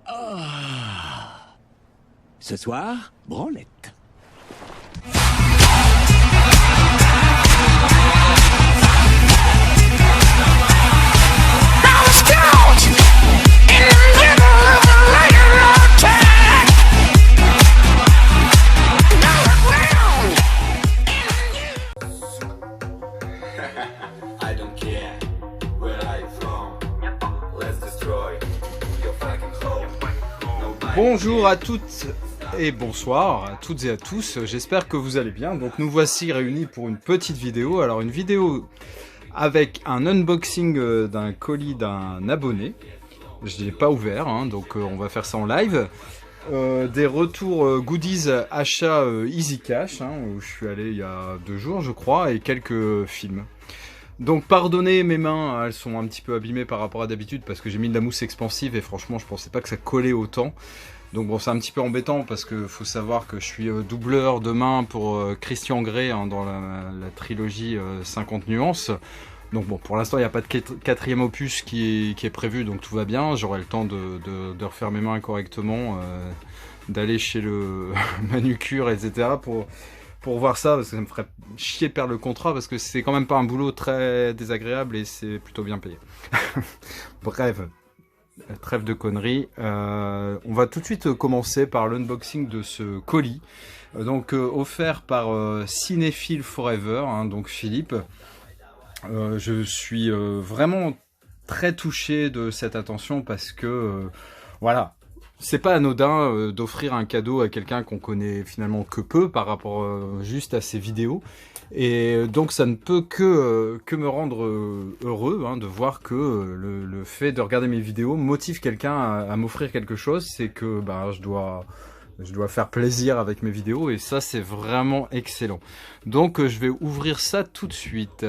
Ah. Ce soir, branlette. Bonjour à toutes et bonsoir à toutes et à tous, j'espère que vous allez bien. Donc nous voici réunis pour une petite vidéo. Alors une vidéo avec un unboxing d'un colis d'un abonné. Je ne l'ai pas ouvert, hein, donc on va faire ça en live. Des retours goodies achats Easy Cash, hein, où je suis allé il y a 2 jours je crois, et quelques films. Donc pardonnez mes mains, elles sont un petit peu abîmées par rapport à d'habitude parce que j'ai mis de la mousse expansive et franchement je pensais pas que ça collait autant. Donc bon, c'est un petit peu embêtant parce que faut savoir que je suis doubleur demain pour Christian Grey, hein, dans la trilogie 50 nuances. Donc bon, pour l'instant il n'y a pas de 4e opus qui est prévu, donc tout va bien. J'aurai le temps de refaire mes mains correctement, d'aller chez le manucure, etc. pour voir ça, parce que ça me ferait chier de perdre le contrat, parce que c'est quand même pas un boulot très désagréable et c'est plutôt bien payé. Bref, trêve de conneries. On va tout de suite commencer par l'unboxing de ce colis, donc offert par Cinéphile Forever, hein, donc Philippe. Je suis vraiment très touché de cette attention parce que, voilà, c'est pas anodin d'offrir un cadeau à quelqu'un qu'on connaît finalement que peu par rapport juste à ses vidéos. Et donc ça ne peut que me rendre heureux, hein, de voir que le fait de regarder mes vidéos motive quelqu'un à m'offrir quelque chose. C'est que bah, je dois faire plaisir avec mes vidéos et ça c'est vraiment excellent. Donc je vais ouvrir ça tout de suite.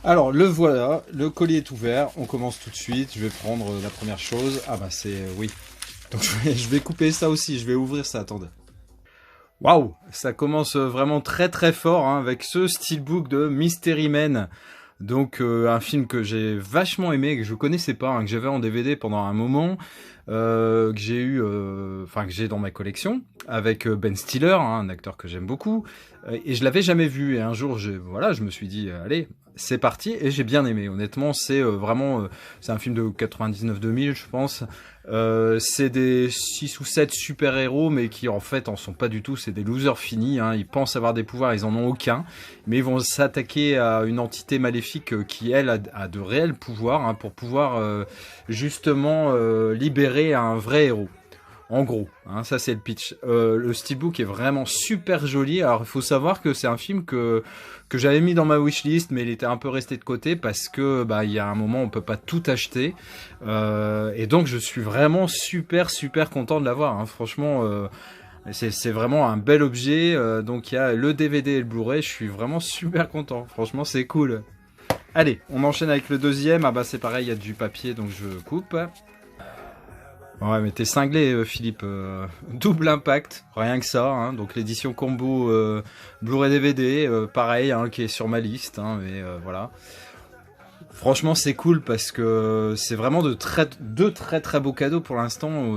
Alors le voilà, le colis est ouvert, on commence tout de suite. Je vais prendre la première chose. Ah bah c'est oui. Donc je vais couper ça aussi, je vais ouvrir ça, attendez. Waouh, ça commence vraiment très très fort, hein, avec ce steelbook de Mystery Men. Donc un film que j'ai vachement aimé, que je connaissais pas, hein, que j'avais en DVD pendant un moment, que j'ai eu, enfin que j'ai dans ma collection, avec Ben Stiller, hein, un acteur que j'aime beaucoup, et je l'avais jamais vu. Et un jour, voilà, je me suis dit, allez, c'est parti, et j'ai bien aimé. Honnêtement, c'est vraiment, c'est un film de 99-2000, je pense. C'est des 6 ou 7 super-héros, mais qui en fait en sont pas du tout, c'est des losers finis, hein. Ils pensent avoir des pouvoirs, ils en ont aucun, mais ils vont s'attaquer à une entité maléfique qui, elle, a de réels pouvoirs, hein, pour pouvoir justement libérer un vrai héros. En gros, hein, ça c'est le pitch. Le steelbook est vraiment super joli. Alors il faut savoir que c'est un film que j'avais mis dans ma wishlist, mais il était un peu resté de côté parce que bah il y a un moment on peut pas tout acheter. Et donc je suis vraiment super content de l'avoir, hein. Franchement, c'est vraiment un bel objet. Donc il y a le DVD et le Blu-ray. Je suis vraiment super content. Franchement c'est cool. Allez, on enchaîne avec le deuxième. Ah bah c'est pareil, il y a du papier donc je coupe. Ouais, mais t'es cinglé, Philippe. Double impact, rien que ça, hein. Donc l'édition combo Blu-ray DVD, pareil, hein, qui est sur ma liste, hein, mais voilà. Franchement, c'est cool parce que c'est vraiment deux très beaux cadeaux pour l'instant.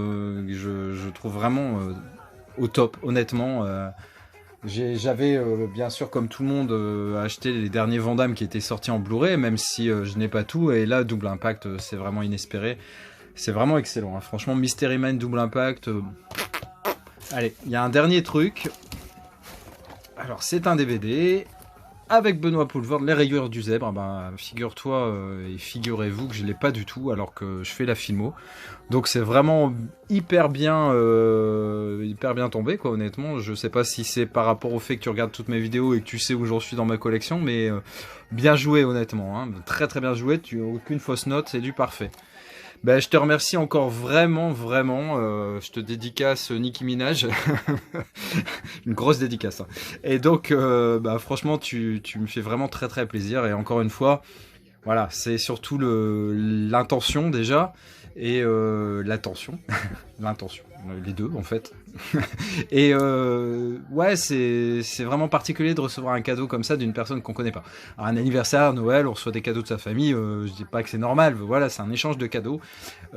Je trouve vraiment au top, honnêtement. J'avais bien sûr, comme tout le monde, acheté les derniers Van Damme qui étaient sortis en Blu-ray, même si je n'ai pas tout. Et là, double impact, c'est vraiment inespéré. C'est vraiment excellent, hein. Franchement, Mystery Man double impact. Allez, il y a un dernier truc. Alors, c'est un DVD avec Benoît Poulvord, Les Rayures du Zèbre. Ben, figure-toi et figurez-vous que je ne l'ai pas du tout alors que je fais la filmo. Donc, c'est vraiment hyper bien tombé, quoi, honnêtement. Je sais pas si c'est par rapport au fait que tu regardes toutes mes vidéos et que tu sais où j'en suis dans ma collection, mais bien joué, honnêtement, hein. Très bien joué, tu n'as aucune fausse note, c'est du parfait. Ben, je te remercie encore vraiment. Je te dédicace Nicki Minaj. Une grosse dédicace, hein. Et donc, bah, franchement, tu me fais vraiment très plaisir. Et encore une fois, voilà, c'est surtout l'intention déjà. et l'attention, l'intention, les deux en fait. Et ouais, c'est vraiment particulier de recevoir un cadeau comme ça d'une personne qu'on connaît pas. Alors, un anniversaire, Noël, on reçoit des cadeaux de sa famille, je dis pas que c'est normal, voilà, c'est un échange de cadeaux.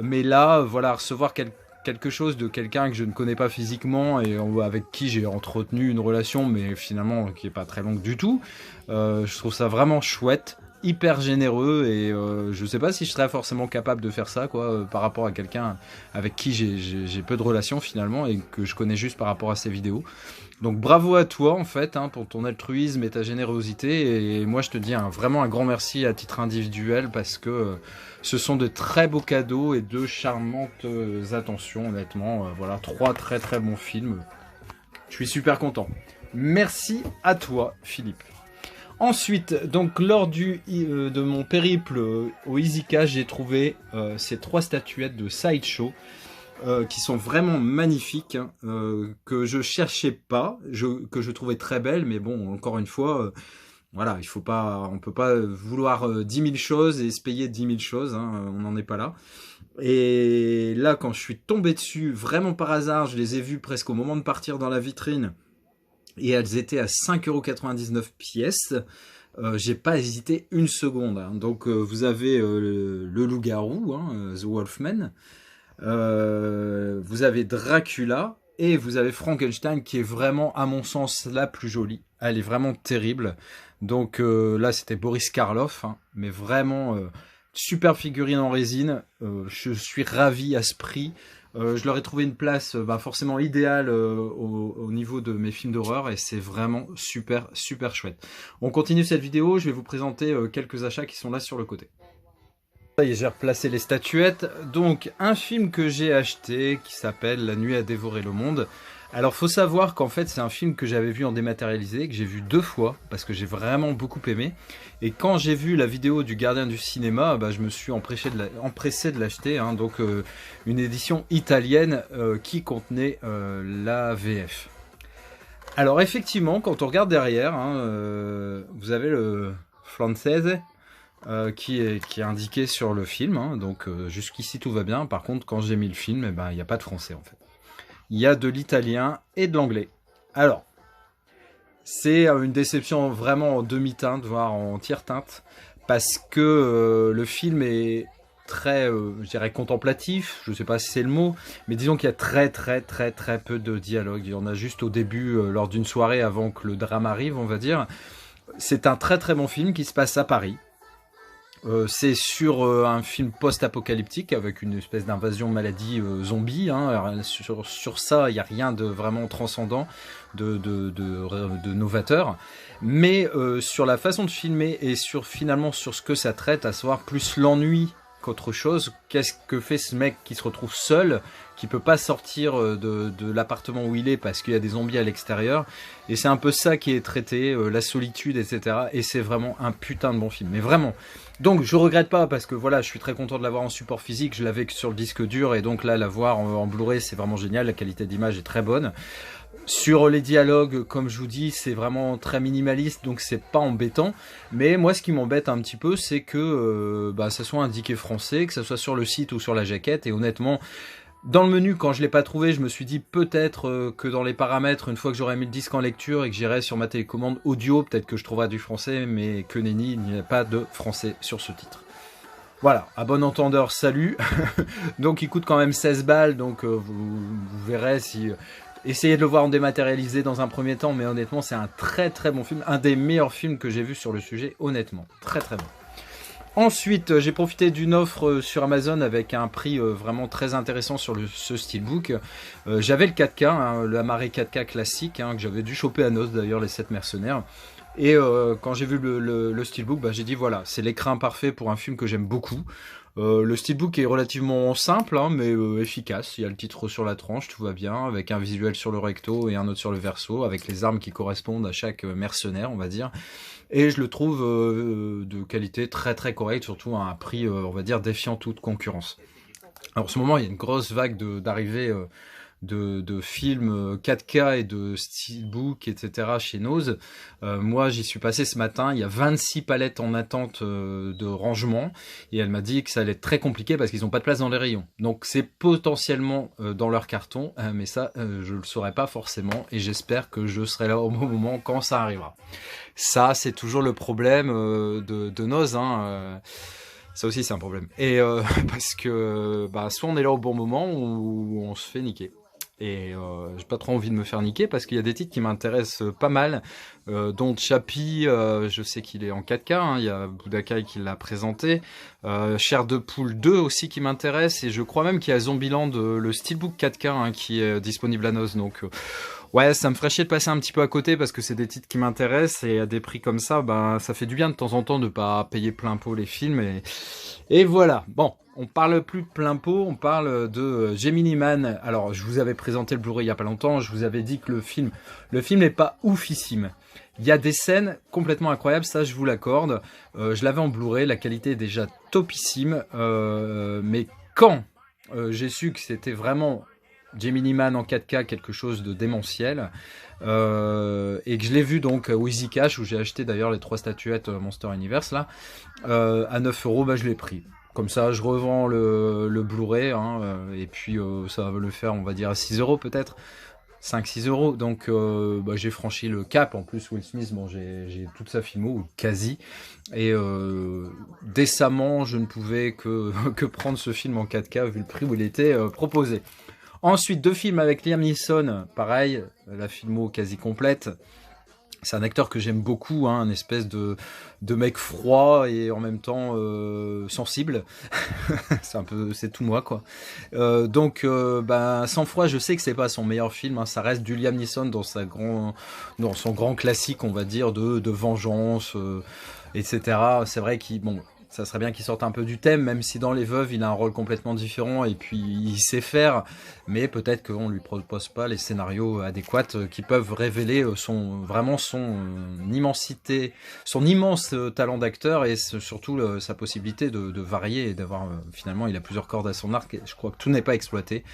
Mais là, voilà, recevoir quelque chose de quelqu'un que je ne connais pas physiquement et avec qui j'ai entretenu une relation, mais finalement qui est pas très longue du tout, je trouve ça vraiment chouette. Hyper généreux et je sais pas si je serais forcément capable de faire ça quoi par rapport à quelqu'un avec qui j'ai peu de relations finalement et que je connais juste par rapport à ses vidéos. Donc bravo à toi en fait hein, pour ton altruisme et ta générosité et moi je te dis vraiment un grand merci à titre individuel parce que ce sont de très beaux cadeaux et de charmantes attentions honnêtement. Voilà, 3 très très bons films. Je suis super content. Merci à toi Philippe. Ensuite, donc lors de mon périple au Izika, j'ai trouvé ces 3 statuettes de Sideshow qui sont vraiment magnifiques, hein, que je cherchais pas, que je trouvais très belles, mais bon, encore une fois, voilà, on peut pas vouloir 10 000 choses et se payer 10 000 choses, hein, on n'en est pas là. Et là, quand je suis tombé dessus, vraiment par hasard, je les ai vus presque au moment de partir dans la vitrine. Et elles étaient à 5,99 € pièce. J'ai pas hésité une seconde. Hein. Donc vous avez le loup-garou, hein, The Wolfman. Vous avez Dracula. Et vous avez Frankenstein qui est vraiment, à mon sens, la plus jolie. Elle est vraiment terrible. Donc là, c'était Boris Karloff. Hein, mais vraiment, super figurine en résine. Je suis ravi à ce prix. Je leur ai trouvé une place forcément idéale au niveau de mes films d'horreur et c'est vraiment super super chouette. On continue cette vidéo, je vais vous présenter quelques achats qui sont là sur le côté. Et j'ai replacé les statuettes. Donc un film que j'ai acheté qui s'appelle La nuit a dévoré le monde. Alors faut savoir qu'en fait c'est un film que j'avais vu en dématérialisé, que j'ai vu 2 fois parce que j'ai vraiment beaucoup aimé. Et quand j'ai vu la vidéo du gardien du cinéma, je me suis empressé de l'acheter. Hein, donc une édition italienne qui contenait la VF. Alors effectivement, quand on regarde derrière, hein, vous avez le Francese qui est indiqué sur le film. Hein, donc jusqu'ici tout va bien. Par contre, quand j'ai mis le film, il n'y a pas de français en fait. Il y a de l'italien et de l'anglais. Alors, c'est une déception vraiment en demi-teinte, voire en tiers-teinte, parce que le film est très, je dirais, contemplatif, je ne sais pas si c'est le mot, mais disons qu'il y a très peu de dialogue. Il y en a juste au début, lors d'une soirée, avant que le drame arrive, on va dire. C'est un très bon film qui se passe à Paris. C'est sur un film post-apocalyptique avec une espèce d'invasion maladie zombie. Hein. Sur ça, il n'y a rien de vraiment transcendant, de novateur. Mais sur la façon de filmer et finalement sur ce que ça traite, à savoir plus l'ennui qu'autre chose. Qu'est-ce que fait ce mec qui se retrouve seul, qui peut pas sortir de l'appartement où il est parce qu'il y a des zombies à l'extérieur. Et c'est un peu ça qui est traité, la solitude, etc. Et c'est vraiment un putain de bon film. Mais vraiment. Donc je regrette pas parce que voilà, je suis très content de l'avoir en support physique. Je l'avais que sur le disque dur et donc là, l'avoir en Blu-ray, c'est vraiment génial. La qualité d'image est très bonne. Sur les dialogues, comme je vous dis, c'est vraiment très minimaliste, donc c'est pas embêtant. Mais moi, ce qui m'embête un petit peu, c'est que ça soit indiqué français, que ça soit sur le site ou sur la jaquette. Et honnêtement, dans le menu, quand je l'ai pas trouvé, je me suis dit peut-être que dans les paramètres, une fois que j'aurai mis le disque en lecture et que j'irai sur ma télécommande audio, peut-être que je trouverai du français, mais que nenni, il n'y a pas de français sur ce titre. Voilà, à bon entendeur, salut. Donc il coûte quand même 16 balles, donc vous verrez si... Essayez de le voir en dématérialisé dans un premier temps, mais honnêtement, c'est un très bon film. Un des meilleurs films que j'ai vu sur le sujet, honnêtement. Très bon. Ensuite, j'ai profité d'une offre sur Amazon avec un prix vraiment très intéressant sur ce steelbook. J'avais le 4K, hein, le Amaré 4K classique, hein, que j'avais dû choper à Noce d'ailleurs, les 7 mercenaires. Et quand j'ai vu le steelbook, j'ai dit voilà, c'est l'écran parfait pour un film que j'aime beaucoup. Le steelbook est relativement simple, hein, mais efficace. Il y a le titre sur la tranche, tout va bien, avec un visuel sur le recto et un autre sur le verso, avec les armes qui correspondent à chaque mercenaire, on va dire. Et je le trouve de qualité très correcte, surtout à un prix, on va dire, défiant toute concurrence. Alors en ce moment, il y a une grosse vague d'arrivée de films 4K et de steelbook, etc. chez Nose. Moi, j'y suis passé ce matin. Il y a 26 palettes en attente de rangement. Et elle m'a dit que ça allait être très compliqué parce qu'ils n'ont pas de place dans les rayons. Donc, c'est potentiellement dans leur carton. Mais ça, je ne le saurais pas forcément. Et j'espère que je serai là au bon moment quand ça arrivera. Ça, c'est toujours le problème de Nose. Ça aussi, c'est un problème. Et parce que soit on est là au bon moment ou on se fait niquer. Et j'ai pas trop envie de me faire niquer parce qu'il y a des titres qui m'intéressent pas mal, dont Chappie, je sais qu'il est en 4K, il y a Budakai qui l'a présenté, Chair de Poule 2 aussi qui m'intéresse, et je crois même qu'il y a Zombieland, le Steelbook 4K qui est disponible à Nose, donc ouais, ça me ferait chier de passer un petit peu à côté parce que c'est des titres qui m'intéressent, et à des prix comme ça, ça fait du bien de temps en temps de pas payer plein pot les films, et voilà. Bon, on parle plus de plein pot, on parle de Gemini Man. Alors, je vous avais présenté le Blu-ray il y a pas longtemps, je vous avais dit que le film n'est pas oufissime. Il y a des scènes complètement incroyables, ça je vous l'accorde. Je l'avais en Blu-ray, la qualité est déjà topissime, mais quand j'ai su que c'était vraiment Gemini Man en 4K, quelque chose de démentiel, et que je l'ai vu donc au Easy Cash, où j'ai acheté d'ailleurs les 3 statuettes Monster Universe là, à 9 €, je l'ai pris. Comme ça, je revends le Blu-ray, et puis ça va le faire, on va dire, à 6 € peut-être, 5-6 €. Donc j'ai franchi le cap. En plus, Will Smith, bon, j'ai toute sa filmo, ou quasi, et décemment, je ne pouvais que prendre ce film en 4K vu le prix où il était proposé. Ensuite, 2 films avec Liam Neeson, pareil, la filmo quasi complète. C'est un acteur que j'aime beaucoup, un espèce de mec froid et en même temps sensible. c'est tout moi quoi. Donc Sang-Froid, je sais que c'est pas son meilleur film, ça reste du Liam Neeson dans son grand classique, on va dire, de vengeance, etc. C'est vrai ça serait bien qu'il sorte un peu du thème, même si dans Les Veuves, il a un rôle complètement différent et puis il sait faire, mais peut-être qu'on ne lui propose pas les scénarios adéquats qui peuvent révéler son immensité, son immense talent d'acteur, et surtout sa possibilité de varier et d'avoir, finalement, il a plusieurs cordes à son arc, et je crois que tout n'est pas exploité.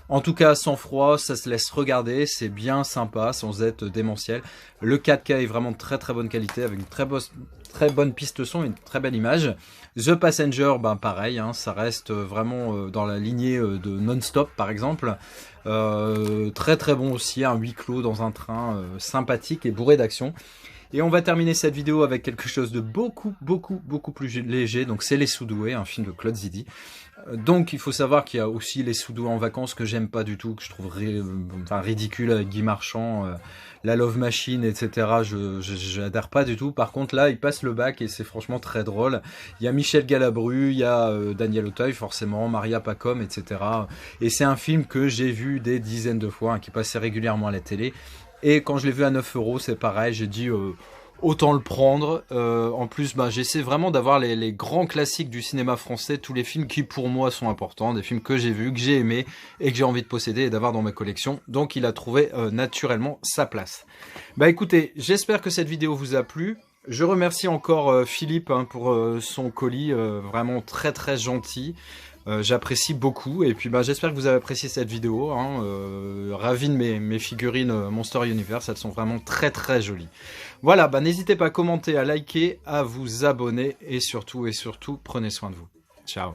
En tout cas, Sang-Froid, ça se laisse regarder, c'est bien sympa, sans être démentiel. Le 4K est vraiment de très très bonne qualité, avec une très bonne piste son et une très belle image. The Passenger, pareil, ça reste vraiment dans la lignée de Non-Stop par exemple. Très très bon aussi, un huis clos dans un train sympathique et bourré d'action. Et on va terminer cette vidéo avec quelque chose de beaucoup plus léger. Donc c'est Les Sous-Doués, un film de Claude Zidi. Donc il faut savoir qu'il y a aussi Les Sous-Doués en vacances, que j'aime pas du tout, que je trouve ridicule, avec Guy Marchand, La Love Machine, etc. Je n'adhère pas du tout. Par contre là, il passe le bac et c'est franchement très drôle. Il y a Michel Galabru, il y a Daniel Auteuil forcément, Maria Pacom, etc. Et c'est un film que j'ai vu des dizaines de fois, qui passait régulièrement à la télé. Et quand je l'ai vu à 9 €, c'est pareil, j'ai dit autant le prendre. En plus, j'essaie vraiment d'avoir les grands classiques du cinéma français, tous les films qui pour moi sont importants, des films que j'ai vus, que j'ai aimés et que j'ai envie de posséder et d'avoir dans ma collection. Donc il a trouvé naturellement sa place. Écoutez, j'espère que cette vidéo vous a plu. Je remercie encore Philippe pour son colis, vraiment très très gentil. J'apprécie beaucoup, et puis j'espère que vous avez apprécié cette vidéo. Ravi de mes figurines Monster Universe, elles sont vraiment très très jolies. Voilà, n'hésitez pas à commenter, à liker, à vous abonner, et surtout, prenez soin de vous. Ciao.